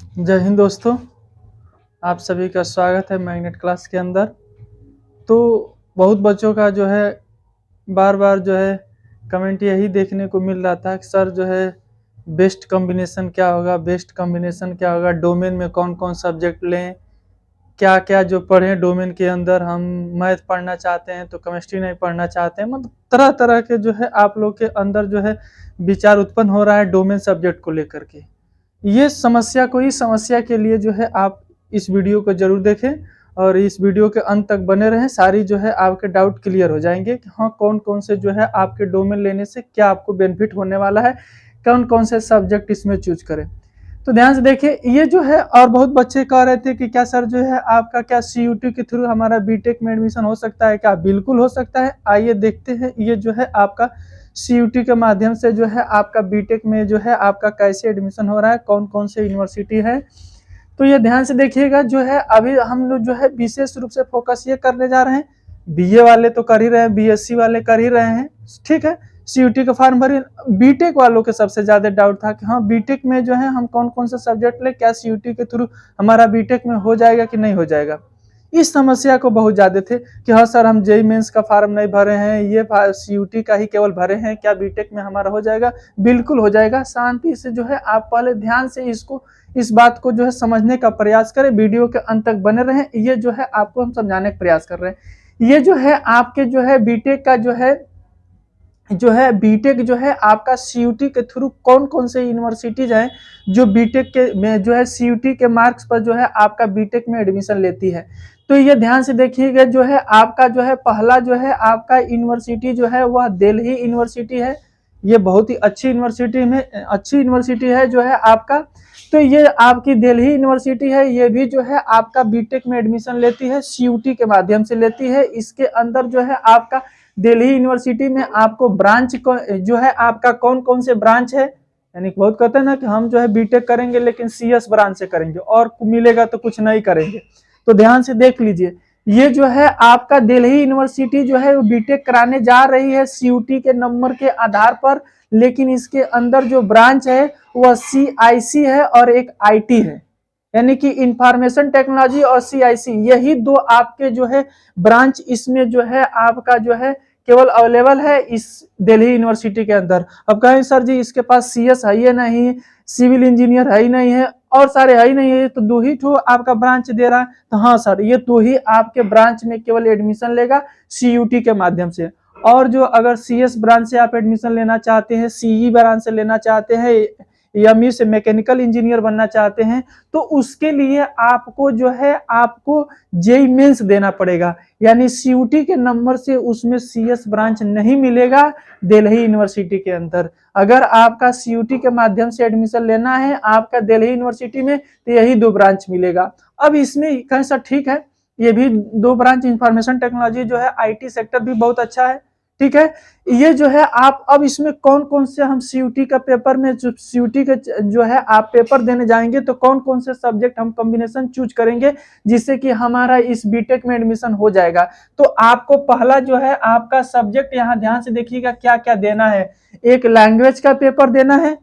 जय हिंद दोस्तों, आप सभी का स्वागत है मैग्नेट क्लास के अंदर। तो बहुत बच्चों का जो है बार बार जो है कमेंट यही देखने को मिल रहा था कि सर जो है बेस्ट कॉम्बिनेशन क्या होगा, बेस्ट कॉम्बिनेशन क्या होगा, डोमेन में कौन कौन सब्जेक्ट लें, क्या क्या जो पढ़ें डोमेन के अंदर। हम मैथ पढ़ना चाहते हैं तो केमिस्ट्री नहीं पढ़ना चाहते हैं, मतलब तरह तरह के जो है आप लोग के अंदर जो है विचार उत्पन्न हो रहा है डोमेन सब्जेक्ट को लेकर के। ये समस्या को, इस समस्या के लिए जो है आप इस वीडियो को जरूर देखें और इस वीडियो के अंत तक बने रहें। सारी जो है आपके डाउट क्लियर हो जाएंगे कि हाँ कौन कौन से जो है आपके डोमेन लेने से क्या आपको बेनिफिट होने वाला है, कौन कौन से सब्जेक्ट इसमें चूज करें। तो ध्यान से देखिए, ये जो है और बहुत बच्चे कह रहे थे कि क्या सर जो है आपका क्या CUT के थ्रू हमारा बीटेक में एडमिशन हो सकता है क्या? बिल्कुल हो सकता है। आइए देखते हैं ये जो है आपका CUT के माध्यम से जो है आपका बीटेक में जो है आपका कैसे एडमिशन हो रहा है, कौन कौन से यूनिवर्सिटी है। तो ये ध्यान से देखिएगा, जो है अभी हम लोग जो है विशेष रूप से फोकस ये करने जा रहे हैं, BA वाले तो कर ही रहे हैं, BSc वाले कर ही रहे हैं, ठीक है। CUT का फॉर्म भरिए। बीटेक वालों के सबसे ज्यादा डाउट था कि हाँ बीटेक में जो है हम कौन कौन से सब्जेक्ट ले, क्या CUT के थ्रू हमारा बीटेक में हो जाएगा कि नहीं हो जाएगा। इस समस्या को बहुत ज्यादा थे कि हाँ सर हम JEE मेंस का फॉर्म नहीं भरे हैं, ये CUT का ही केवल भरे हैं, क्या बीटेक में हमारा हो जाएगा? बिल्कुल हो जाएगा। शांति से जो है आप पहले ध्यान से इस बात को जो है समझने का प्रयास करें, वीडियो के अंत तक बने रहें। ये जो है आपको हम समझाने का प्रयास कर रहे हैं। ये जो है आपके जो है बीटेक का जो है बीटेक जो है आपका CUT के थ्रू कौन कौन से यूनिवर्सिटीज हैं जो बीटेक के में जो है CUT के मार्क्स पर जो है आपका बीटेक में एडमिशन लेती है। तो ये ध्यान से देखिएगा, जो है आपका जो है पहला जो है आपका यूनिवर्सिटी जो है वह दिल्ली यूनिवर्सिटी है। ये बहुत ही अच्छी यूनिवर्सिटी है जो है आपका। तो ये आपकी दिल्ली यूनिवर्सिटी है, ये भी जो है आपका बीटेक में एडमिशन लेती है, CUT के माध्यम से लेती है। इसके अंदर जो है आपका दिल्ली यूनिवर्सिटी में आपको ब्रांच जो है आपका कौन कौन से ब्रांच है, यानी बहुत कहते हैं ना कि हम जो है बीटेक करेंगे लेकिन CS ब्रांच से करेंगे और मिलेगा तो कुछ नहीं करेंगे। तो ध्यान से देख लीजिए, ये जो है आपका दिल्ली यूनिवर्सिटी जो है वो बीटेक कराने जा रही है CUT के नंबर के आधार पर, लेकिन इसके अंदर जो ब्रांच है वह CIC है और एक IT है, यानी कि इंफॉर्मेशन टेक्नोलॉजी और CIC, यही दो आपके जो है ब्रांच इसमें जो है आपका जो है केवल अवेलेबल है इस दिल्ली यूनिवर्सिटी के अंदर। अब कहें सर जी इसके पास CS है ही नहीं, सिविल इंजीनियर है ही नहीं है और सारे है ही नहीं है, तो दो ही ठो आपका ब्रांच दे रहा है। तो हाँ सर, ये दो ही आपके ब्रांच में केवल एडमिशन लेगा CUT के माध्यम से। और जो अगर CS ब्रांच से आप एडमिशन लेना चाहते हैं, CE ब्रांच से लेना चाहते हैं, ME से मैकेनिकल इंजीनियर बनना चाहते हैं, तो उसके लिए आपको जो है आपको JEE मेंस देना पड़ेगा, यानी CUT के नंबर से उसमें CS ब्रांच नहीं मिलेगा दिल्ली यूनिवर्सिटी के अंदर। अगर आपका CUT के माध्यम से एडमिशन लेना है आपका दिल्ली यूनिवर्सिटी में, तो यही दो ब्रांच मिलेगा। अब इसमें कहें सर ठीक है, ये भी दो ब्रांच, इंफॉर्मेशन टेक्नोलॉजी जो है IT सेक्टर भी बहुत अच्छा है, ठीक है। ये जो है आप अब इसमें कौन कौन से हम CUT का पेपर में CUT का जो है आप पेपर देने जाएंगे तो कौन कौन से सब्जेक्ट हम कॉम्बिनेशन चूज करेंगे जिससे कि हमारा इस बीटेक में एडमिशन हो जाएगा। तो आपको पहला जो है आपका सब्जेक्ट, यहाँ ध्यान से देखिएगा क्या क्या देना है। एक लैंग्वेज का पेपर देना है,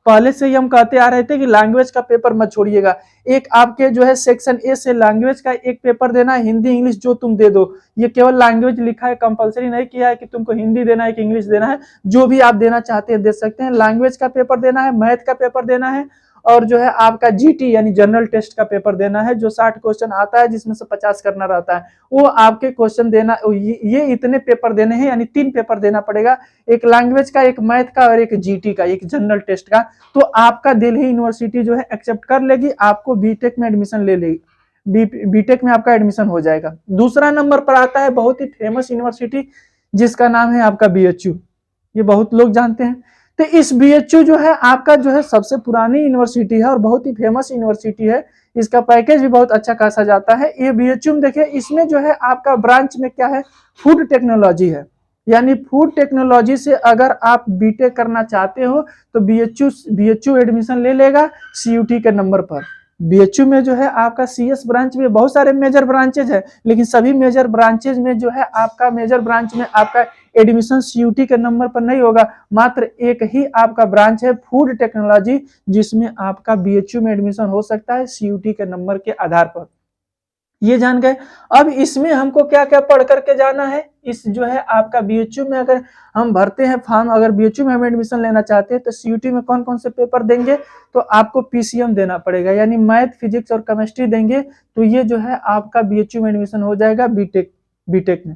पहले से ही हम कहते आ रहे थे कि लैंग्वेज का पेपर मत छोड़िएगा। एक आपके जो है सेक्शन A से लैंग्वेज का एक पेपर देना है, हिंदी इंग्लिश जो तुम दे दो, ये केवल लैंग्वेज लिखा है, कंपलसरी नहीं किया है कि तुमको हिंदी देना है कि इंग्लिश देना है, जो भी आप देना चाहते हैं दे सकते हैं। लैंग्वेज का पेपर देना है, मैथ का पेपर देना है और जो है आपका GT यानी जनरल टेस्ट का पेपर देना है, जो 60 क्वेश्चन आता है जिसमें से 50 करना रहता है, वो आपके क्वेश्चन देना। ये इतने पेपर देने हैं, यानी 3 पेपर देना पड़ेगा, एक लैंग्वेज का, एक मैथ का और एक GT का, एक जनरल टेस्ट का। तो आपका दिल्ली यूनिवर्सिटी जो है एक्सेप्ट कर लेगी, आपको बीटेक में एडमिशन ले लेगी, बीटेक में आपका एडमिशन हो जाएगा। दूसरा नंबर पर आता है बहुत ही फेमस यूनिवर्सिटी जिसका नाम है आपका BHU, ये बहुत लोग जानते हैं। तो इस BHU जो है आपका जो है सबसे पुरानी यूनिवर्सिटी है और बहुत ही फेमस यूनिवर्सिटी है, इसका पैकेज भी बहुत अच्छा खासा जाता है। ये BHU में देखिए, इसमें जो है आपका ब्रांच में क्या है, फूड टेक्नोलॉजी है, यानी फूड टेक्नोलॉजी से अगर आप बीटेक करना चाहते हो तो BHU एडमिशन ले लेगा CUT के नंबर पर। बीएचयू में जो है आपका सीएस ब्रांच में बहुत सारे मेजर ब्रांचेज है, लेकिन सभी मेजर ब्रांचेज में जो है आपका मेजर ब्रांच में आपका एडमिशन सीयूटी के नंबर पर नहीं होगा। मात्र एक ही आपका ब्रांच है फूड टेक्नोलॉजी, जिसमें आपका बीएचयू में एडमिशन हो सकता है सीयूटी के नंबर के आधार पर। ये जान गए। अब इसमें हमको क्या क्या पढ़ करके जाना है, इस जो है आपका बीएचयू में अगर हम भरते हैं फॉर्म, अगर बीएचयू में हम एडमिशन लेना चाहते हैं तो सीयूटी में कौन कौन से पेपर देंगे, तो आपको पीसीएम देना पड़ेगा, यानी मैथ, फिजिक्स और केमिस्ट्री देंगे। तो ये जो है आपका बीएचयू में एडमिशन हो जाएगा बीटेक में।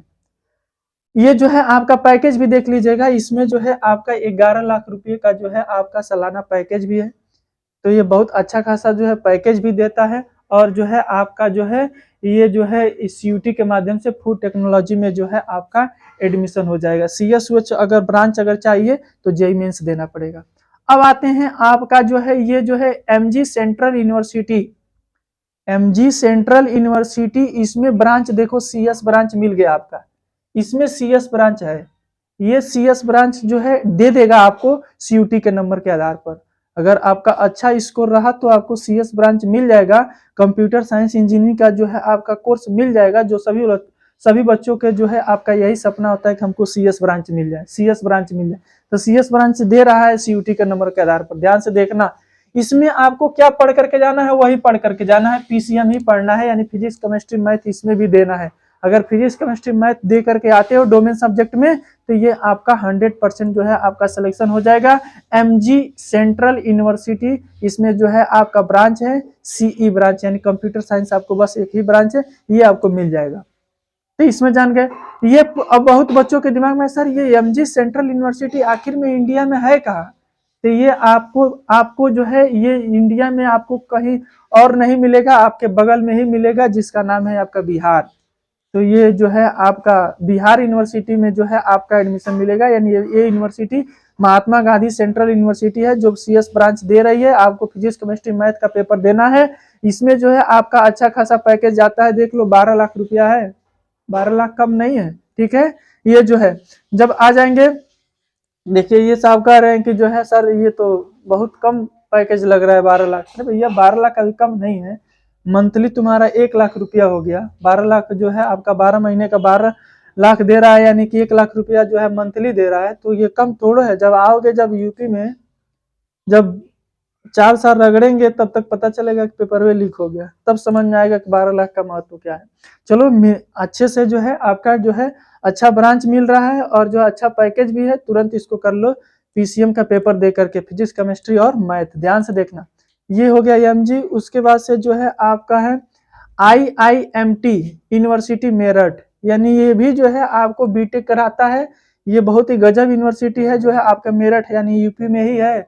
ये जो है आपका पैकेज भी देख लीजिएगा, इसमें जो है आपका 11 लाख रुपए का जो है आपका सालाना पैकेज भी है। तो ये बहुत अच्छा खासा जो है पैकेज भी देता है। और जो है आपका जो है ये जो है इस सीयूटी के माध्यम से फूड टेक्नोलॉजी में जो है आपका एडमिशन हो जाएगा। सीएस अगर ब्रांच अगर चाहिए तो जेईई मेंस देना पड़ेगा। अब आते हैं आपका जो है ये जो है MG central university, MG central university, इसमें ब्रांच देखो सीएस ब्रांच मिल गया आपका, इसमें सीएस ब्रांच है। ये सीएस ब्रांच जो है दे देगा आपको सीयूटी के नंबर के आधार पर। अगर आपका अच्छा स्कोर रहा तो आपको सीएस ब्रांच मिल जाएगा। कंप्यूटर साइंस इंजीनियरिंग का जो है आपका कोर्स मिल जाएगा, जो सभी बच्चों के जो है आपका यही सपना होता है कि हमको सीएस ब्रांच मिल जाए, सीएस ब्रांच मिल जाए। तो सीएस ब्रांच दे रहा है सीयूटी के नंबर के आधार पर। ध्यान से देखना, इसमें आपको क्या पढ़ करके जाना है, वही पढ़ करके जाना है, पीसीएम ही पढ़ना है, यानी फिजिक्स केमिस्ट्री मैथ इसमें भी देना है। अगर फिजिक्स केमिस्ट्री मैथ दे करके आते हो डोमेन सब्जेक्ट में तो ये आपका 100% जो है आपका सिलेक्शन हो जाएगा। एमजी सेंट्रल यूनिवर्सिटी, इसमें जो है आपका ब्रांच है सीई ब्रांच, यानी कंप्यूटर साइंस आपको बस एक ही ब्रांच है, ये आपको मिल जाएगा। तो इसमें जान गए। ये अब बहुत बच्चों के दिमाग में सर ये एमजी सेंट्रल यूनिवर्सिटी आखिर में इंडिया में है कहाँ, तो ये आपको जो है ये इंडिया में आपको कहीं और नहीं मिलेगा, आपके बगल में ही मिलेगा, जिसका नाम है आपका बिहार। तो ये जो है आपका बिहार यूनिवर्सिटी में जो है आपका एडमिशन मिलेगा, यानी ये university Mahatma Gandhi central university है जो सीएस ब्रांच दे रही है। आपको फिजिक्स केमिस्ट्री मैथ का पेपर देना है। इसमें जो है आपका अच्छा खासा पैकेज जाता है, देख लो 12 लाख रुपया है, 12 लाख कम नहीं है, ठीक है। ये जो है जब आ जाएंगे, देखिए ये साहब कह रहे हैं कि जो है सर ये तो बहुत कम पैकेज लग रहा है 12 लाख। अरे भैया 12 लाख अभी कम नहीं है, मंथली तुम्हारा 1 लाख रुपया हो गया। 12 लाख जो है आपका 12 महीने का 12 लाख दे रहा है, यानी कि 1 लाख रुपया जो है मंथली दे रहा है, तो ये कम थोड़ा है। जब आओगे, जब यूपी में जब 4 साल रगड़ेंगे तब तक पता चलेगा कि पेपर में लीक हो गया, तब समझ में आएगा कि 12 लाख का महत्व क्या है। चलो अच्छे से जो है आपका जो है अच्छा ब्रांच मिल रहा है और जो अच्छा पैकेज भी है, तुरंत इसको कर लो पीसीएम का पेपर दे करके, फिजिक्स केमिस्ट्री और मैथ। ध्यान से देखना, ये हो गया एमजी। उसके बाद से जो है आपका है आईआईएमटी यूनिवर्सिटी मेरठ, यानी ये भी जो है आपको बीटेक कराता है। ये बहुत ही गजब यूनिवर्सिटी है, जो है आपका मेरठ, यानी यूपी में ही है,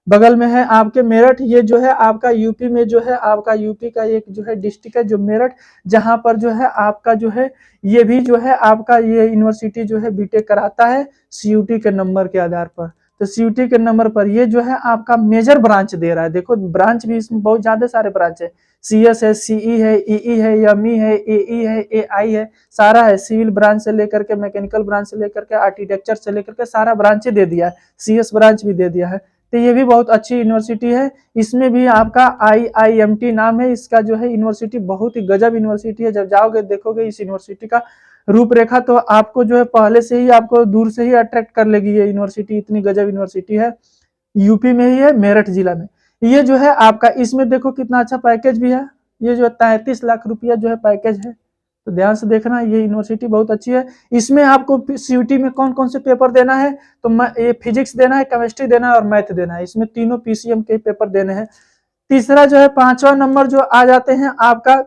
बगल में है आपके मेरठ। ये जो है आपका यूपी में जो है आपका यूपी का एक जो है डिस्ट्रिक्ट है जो मेरठ, जहां पर जो है आपका जो है ये भी जो है आपका ये यूनिवर्सिटी जो है बीटेक कराता है सीयूटी के नंबर के आधार पर। तो सीयूटी के नंबर पर ये जो है आपका मेजर ब्रांच दे रहा है। देखो ब्रांच भी इसमें बहुत ज्यादा सारे ब्रांच है, सीएस है, सीई है, ईई है, एमई है, एई है, एआई है, सारा है। सिविल ब्रांच से लेकर के मैकेनिकल ब्रांच से लेकर के आर्किटेक्चर से लेकर के सारा ब्रांच दे दिया है, सीएस ब्रांच भी दे दिया है। तो ये भी बहुत अच्छी यूनिवर्सिटी है। इसमें भी आपका आईआईएमटी नाम है इसका, जो है यूनिवर्सिटी बहुत ही गजब यूनिवर्सिटी है। जब जाओगे देखोगे इस यूनिवर्सिटी का रूपरेखा तो आपको जो है पहले से ही आपको दूर से ही अट्रैक्ट कर लेगी। ये यूनिवर्सिटी इतनी गजब यूनिवर्सिटी है, यूपी में ही है, मेरठ जिला में। ये जो है आपका इसमें देखो कितना अच्छा पैकेज भी है। ये जो 33 लाख रुपया जो है पैकेज है, तो ध्यान से देखना, ये यूनिवर्सिटी बहुत अच्छी है। इसमें आपको सीयूटी में कौन कौन से पेपर देना है, तो ये फिजिक्स देना है, केमिस्ट्री देना है और मैथ देना है। इसमें तीनों पीसीएम के पेपर देने हैं। तीसरा जो है 5वां नंबर जो आ जाते हैं आपका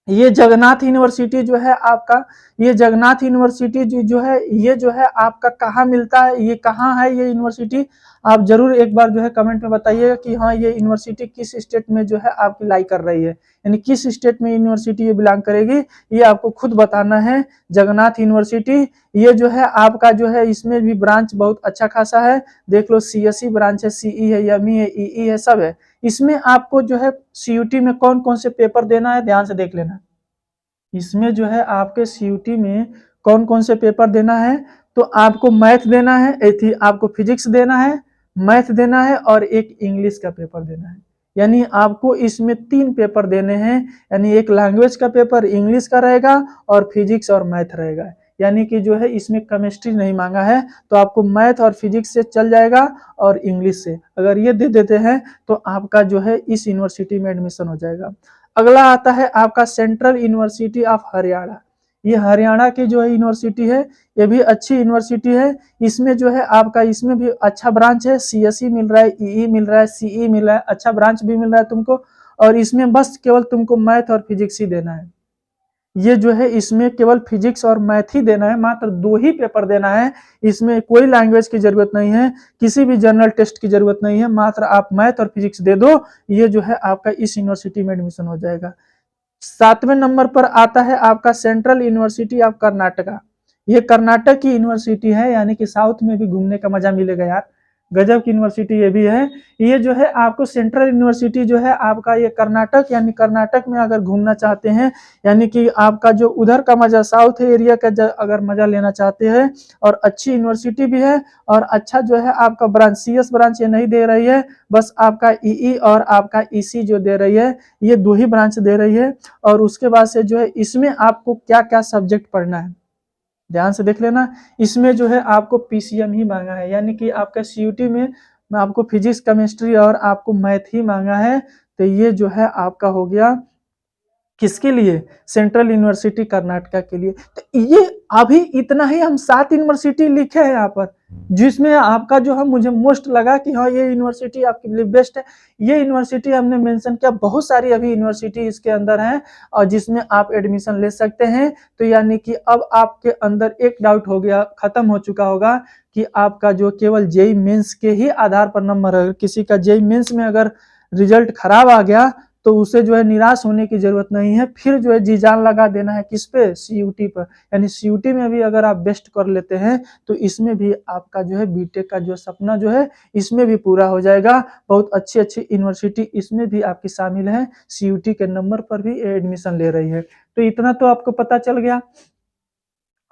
ये जगन्नाथ यूनिवर्सिटी जो है आपका, ये जगन्नाथ यूनिवर्सिटी जो है ये जो है आपका कहाँ मिलता है, ये कहाँ है ये यूनिवर्सिटी, आप जरूर एक बार जो है कमेंट में बताइएगा कि हाँ ये यूनिवर्सिटी किस स्टेट में जो है आपकी लाई कर रही है, यानी किस स्टेट में यूनिवर्सिटी ये बिलोंग करेगी, ये आपको खुद बताना है। जगन्नाथ यूनिवर्सिटी ये जो है आपका जो है इसमें भी ब्रांच बहुत अच्छा खासा है, देख लो सीएसई ब्रांच है, सीई है, एमई है, ईई है, सब है। इसमें आपको जो है सीयूटी में कौन कौन से पेपर देना है, ध्यान से देख लेना। इसमें जो है आपके सीयूटी में कौन कौन से पेपर देना है, तो आपको मैथ देना है, आपको फिजिक्स देना है, मैथ देना है और एक इंग्लिश का पेपर देना है। यानी आपको इसमें 3 पेपर देने हैं, यानी एक लैंग्वेज का पेपर इंग्लिश का रहेगा और फिजिक्स और मैथ रहेगा। यानी कि जो है इसमें केमिस्ट्री नहीं मांगा है, तो आपको मैथ और फिजिक्स से चल जाएगा और इंग्लिश से अगर ये दे देते हैं तो आपका जो है इस यूनिवर्सिटी में एडमिशन हो जाएगा। अगला आता है आपका सेंट्रल यूनिवर्सिटी ऑफ हरियाणा। ये हरियाणा की जो है यूनिवर्सिटी है, ये भी अच्छी यूनिवर्सिटी है। इसमें जो है आपका इसमें भी अच्छा ब्रांच है, सीएसई मिल रहा है, ईई मिल रहा है, सीई मिल रहा है, अच्छा ब्रांच भी मिल रहा है तुमको। और इसमें बस केवल तुमको मैथ और फिजिक्स ही देना है। ये जो है इसमें केवल फिजिक्स और मैथ ही देना है, मात्र 2 ही पेपर देना है। इसमें कोई लैंग्वेज की जरूरत नहीं है, किसी भी जनरल टेस्ट की जरूरत नहीं है, मात्र आप मैथ और फिजिक्स दे दो, ये जो है आपका इस यूनिवर्सिटी में एडमिशन हो जाएगा। 7वें नंबर पर आता है आपका सेंट्रल यूनिवर्सिटी ऑफ कर्नाटका। ये कर्नाटक की यूनिवर्सिटी है, यानी कि साउथ में भी घूमने का मजा मिलेगा यार, गजब की यूनिवर्सिटी ये भी है। ये जो है आपको सेंट्रल यूनिवर्सिटी जो है आपका ये कर्नाटक, यानी कर्नाटक में अगर घूमना चाहते हैं, यानी कि आपका जो उधर का मजा साउथ एरिया का अगर मजा लेना चाहते हैं, और अच्छी यूनिवर्सिटी भी है और अच्छा जो है आपका ब्रांच, सीएस ब्रांच ये नहीं दे रही है, बस आपका ईई और आपका ईसी जो दे रही है, ये 2 ही ब्रांच दे रही है। और उसके बाद से जो है इसमें आपको क्या क्या सब्जेक्ट पढ़ना है ध्यान से देख लेना। इसमें जो है आपको पीसीएम ही मांगा है, यानी कि आपका सीयूटी में आपको फिजिक्स केमिस्ट्री और आपको मैथ ही मांगा है। तो ये जो है आपका हो गया किसके लिए, सेंट्रल यूनिवर्सिटी कर्नाटका के लिए। तो ये अभी इतना ही हम 7 यूनिवर्सिटी लिखे हैं यहाँ पर, जिसमें आपका जो है मुझे मोस्ट लगा कि हाँ ये यूनिवर्सिटी आपके लिए बेस्ट है। ये यूनिवर्सिटी हमने मेंशन किया, बहुत सारी अभी यूनिवर्सिटी इसके अंदर हैं और जिसमें आप एडमिशन ले सकते हैं। तो यानी कि अब आपके अंदर एक डाउट हो गया, खत्म हो चुका होगा कि आपका जो केवल जेई मेंस के ही आधार पर नंबर है, किसी का जेई मेंस में अगर रिजल्ट खराब आ गया तो उसे जो है निराश होने की जरूरत नहीं है, फिर जो है जी जान लगा देना है किस पे, सीयूटी पर। यानी सीयूटी में भी अगर आप बेस्ट कर लेते हैं तो इसमें भी आपका जो है बीटेक का जो सपना जो है इसमें भी पूरा हो जाएगा। बहुत अच्छी अच्छी यूनिवर्सिटी इसमें भी आपकी शामिल है, सीयूटी के नंबर पर भी एडमिशन ले रही है। तो इतना तो आपको पता चल गया।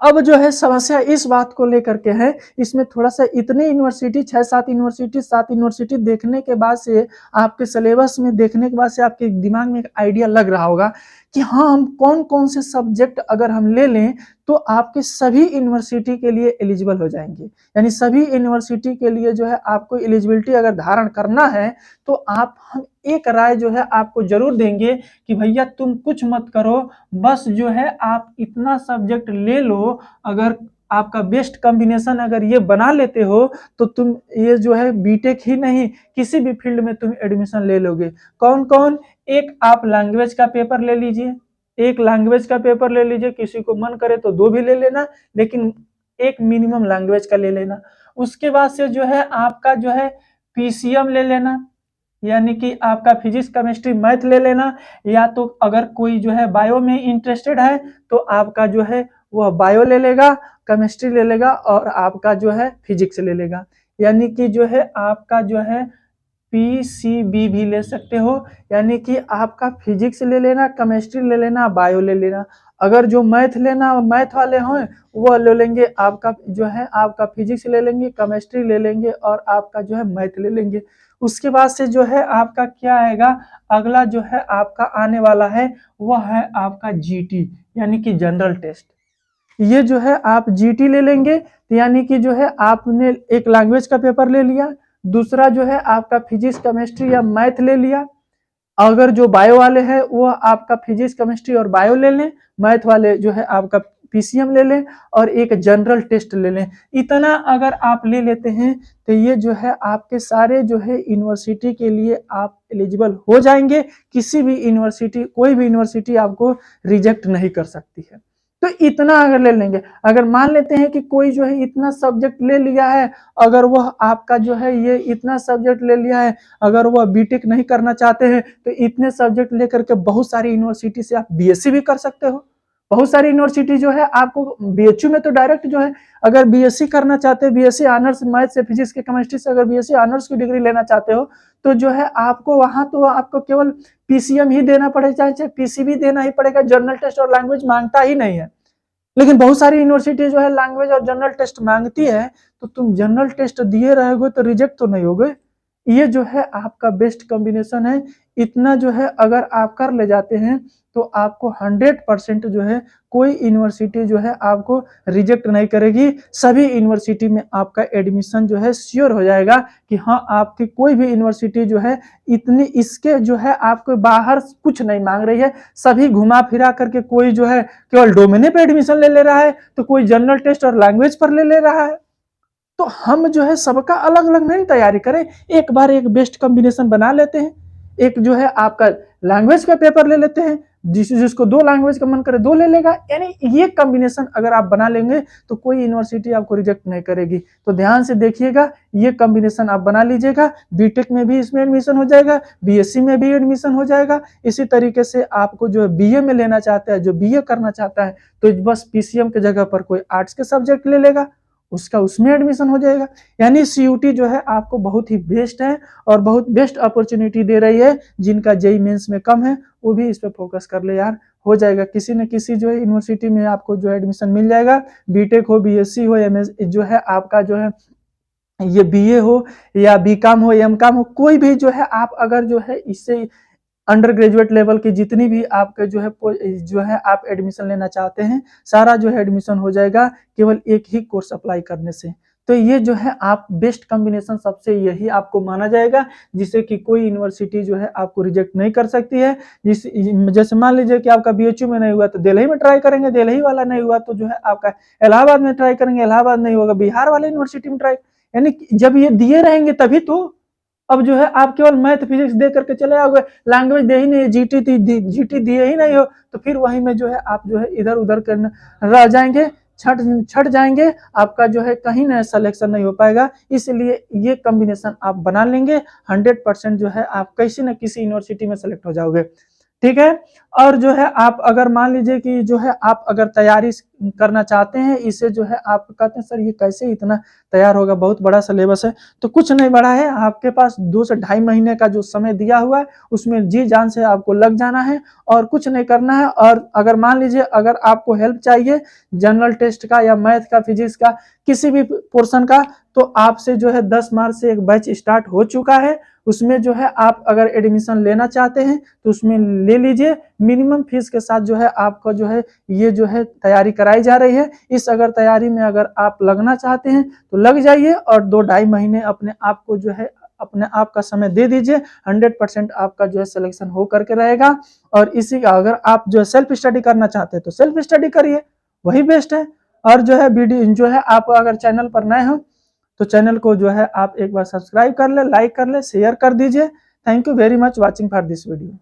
अब जो है समस्या इस बात को लेकर के है, इसमें थोड़ा सा इतनी यूनिवर्सिटी 6-7 यूनिवर्सिटी 7 यूनिवर्सिटी देखने के बाद से, आपके सिलेबस में देखने के बाद से आपके दिमाग में एक आइडिया लग रहा होगा कि हाँ हम कौन कौन से सब्जेक्ट अगर हम ले लें तो आपके सभी यूनिवर्सिटी के लिए एलिजिबल हो जाएंगे। यानी सभी यूनिवर्सिटी के लिए जो है आपको एलिजिबिलिटी अगर धारण करना है तो आप हम एक राय जो है आपको जरूर देंगे कि भैया तुम कुछ मत करो, बस जो है आप इतना सब्जेक्ट ले लो। अगर आपका बेस्ट कॉम्बिनेशन अगर ये बना लेते हो तो तुम ये जो है बीटेक ही नहीं किसी भी फील्ड में तुम एडमिशन ले लोगे। कौन कौन, एक आप लैंग्वेज का पेपर ले लीजिए, एक लैंग्वेज का पेपर ले लीजिए, किसी को मन करे तो 2 भी ले लेना, लेकिन एक मिनिमम लैंग्वेज का ले लेना। उसके बाद से जो है आपका जो है पीसीएम ले लेना, यानी कि आपका फिजिक्स केमिस्ट्री मैथ ले लेना, या तो अगर कोई जो है बायो में इंटरेस्टेड है तो आपका जो है वह बायो ले लेगा, केमिस्ट्री ले लेगा और आपका जो है फिजिक्स ले लेगा। यानी कि जो है आपका जो है पीसीबी भी ले सकते हो, यानी कि आपका फिजिक्स ले लेना, केमिस्ट्री ले लेना, बायो ले लेना। अगर जो मैथ लेना मैथ वाले हों वो ले लेंगे, आपका जो है आपका फिजिक्स ले लेंगे, केमिस्ट्री ले लेंगे और आपका जो है मैथ ले लेंगे। उसके बाद से जो है आपका क्या आएगा, अगला जो है आपका आने वाला है वह है आपका जीटी, यानी कि जनरल टेस्ट। ये जो है आप जीटी ले लेंगे, यानी कि जो है आपने एक लैंग्वेज का पेपर ले लिया, दूसरा जो है आपका फिजिक्स केमिस्ट्री या मैथ ले लिया। अगर जो बायो वाले हैं वो आपका फिजिक्स केमिस्ट्री और बायो ले लें, मैथ वाले जो है आपका पीसीएम ले लें और एक जनरल टेस्ट ले लें। इतना अगर आप ले लेते हैं तो ये जो है आपके सारे जो है यूनिवर्सिटी के लिए आप एलिजिबल हो जाएंगे। किसी भी यूनिवर्सिटी, कोई भी यूनिवर्सिटी आपको रिजेक्ट नहीं कर सकती है। तो इतना अगर ले लेंगे, अगर मान लेते हैं कि कोई जो है इतना सब्जेक्ट ले लिया है, अगर वह आपका जो है ये इतना सब्जेक्ट ले लिया है, अगर वह बीटेक नहीं करना चाहते हैं तो इतने सब्जेक्ट लेकर के बहुत सारी यूनिवर्सिटी से आप बीएससी भी कर सकते हो। बहुत सारी यूनिवर्सिटी जो है आपको बीएचयू में तो डायरेक्ट जो है अगर बीएससी करना चाहते हैं, बीएससी ऑनर्स मैथ से फिजिक्स के केमिस्ट्री से अगर बीएससी ऑनर्स की डिग्री लेना चाहते हो तो जो है आपको वहां तो आपको केवल पीसीएम ही देना पड़ेगा, चाहे पीसीबी देना ही पड़ेगा, जनरल टेस्ट और लैंग्वेज मांगता ही नहीं है। लेकिन बहुत सारी यूनिवर्सिटी जो है लैंग्वेज और जनरल टेस्ट मांगती है, तो तुम जनरल टेस्ट दिए रहोगे तो रिजेक्ट तो नहीं होगे। ये जो है आपका बेस्ट कॉम्बिनेशन है। इतना जो है अगर आप कर ले जाते हैं तो आपको 100% जो है कोई यूनिवर्सिटी जो है आपको रिजेक्ट नहीं करेगी। सभी यूनिवर्सिटी में आपका एडमिशन जो है श्योर हो जाएगा कि हाँ, आपकी कोई भी यूनिवर्सिटी जो है इतनी इसके जो है आपको बाहर कुछ नहीं मांग रही है। सभी घुमा फिरा करके कोई जो है केवल डोमेने पे एडमिशन ले रहा है, तो कोई जनरल टेस्ट और लैंग्वेज पर ले रहा है। तो हम जो है सबका अलग अलग नहीं तैयारी करें, एक बार एक बेस्ट कॉम्बिनेशन बना लेते हैं। एक जो है आपका लैंग्वेज का पेपर ले लेते हैं, जिसको 2 लैंग्वेज का मन करे 2 ले लेगा। यानी ये कॉम्बिनेशन अगर आप बना लेंगे तो कोई यूनिवर्सिटी आपको रिजेक्ट नहीं करेगी। तो ध्यान से देखिएगा, ये कॉम्बिनेशन आप बना लीजिएगा। बीटेक में भी इसमें एडमिशन हो जाएगा, बीएससी में भी एडमिशन हो जाएगा। इसी तरीके से आपको जो है बीए में लेना चाहता है, जो बीए करना चाहता है, तो बस पीसीएम की जगह पर कोई आर्ट्स के सब्जेक्ट ले लेगा, उसका उसमें एडमिशन हो जाएगा। यानी सीयूटी जो है आपको बहुत ही बेस्ट है और बहुत बेस्ट अपॉर्चुनिटी दे रही है। जिनका जेई मेंस में कम है वो भी इस पे फोकस कर ले यार, हो जाएगा। किसी न किसी जो है यूनिवर्सिटी में आपको जो एडमिशन मिल जाएगा। बीटेक हो, बीएससी हो, एमएस जो है आपका जो है ये बीए हो या बीकॉम हो, एमकॉम हो, कोई भी जो है आप अगर जो है इससे अंडर ग्रेजुएट लेवल की जितनी भी आपके जो है आप एडमिशन लेना चाहते हैं, सारा जो है एडमिशन हो जाएगा केवल एक ही कोर्स अप्लाई करने से। तो ये जो है आप बेस्ट कॉम्बिनेशन सबसे यही आपको माना जाएगा, जिससे कि कोई यूनिवर्सिटी जो है आपको रिजेक्ट नहीं कर सकती है। जैसे मान लीजिए कि आपका बीएचयू में नहीं हुआ तो दिल्ली में ट्राई करेंगे, दिल्ली वाला नहीं हुआ तो जो है आपका इलाहाबाद में ट्राई करेंगे, इलाहाबाद नहीं होगा बिहार वाले यूनिवर्सिटी में ट्राई। यानी जब ये दिए रहेंगे तभी तो। अब जो है आप केवल मैथ फिजिक्स दे करके चले आओगे, लैंग्वेज दे ही नहीं, जीटी दिए ही नहीं हो, तो फिर वहीं में जो है आप जो है इधर उधर करने रह जाएंगे, छट जाएंगे। आपका जो है कहीं ना सिलेक्शन नहीं हो पाएगा। इसलिए ये कॉम्बिनेशन आप बना लेंगे, 100% जो है आप किसी न किसी यूनिवर्सिटी में सेलेक्ट हो जाओगे। ठीक है। और जो है आप अगर मान लीजिए कि जो है आप अगर तैयारी करना चाहते हैं, इसे जो है आप कहते हैं सर ये कैसे इतना तैयार होगा, बहुत बड़ा सिलेबस है। तो कुछ नहीं बड़ा है, आपके पास 2 से ढाई महीने का जो समय दिया हुआ है उसमें जी जान से आपको लग जाना है और कुछ नहीं करना है। और अगर मान लीजिए अगर आपको हेल्प चाहिए जनरल टेस्ट का या मैथ का, फिजिक्स का, किसी भी पोर्शन का, तो आपसे जो है 10 मार्च से एक बैच स्टार्ट हो चुका है। उसमें जो है आप अगर एडमिशन लेना चाहते हैं तो उसमें ले लीजिए। मिनिमम फीस के साथ जो है आपको जो है ये जो है तैयारी कराई जा रही है। इस अगर तैयारी में अगर आप लगना चाहते हैं तो लग जाइए और 2 ढाई महीने अपने आप को जो है अपने आप का समय दे दीजिए। 100% आपका जो है सिलेक्शन हो करके रहेगा। और इसी का अगर आप जो है सेल्फ स्टडी करना चाहते हैं तो सेल्फ स्टडी करिए, वही बेस्ट है। और जो है वीडियो जो है आप अगर चैनल पर नए हो तो चैनल को जो है आप एक बार सब्सक्राइब कर ले, लाइक कर ले, शेयर कर दीजिए। Thank you very much watching for this video.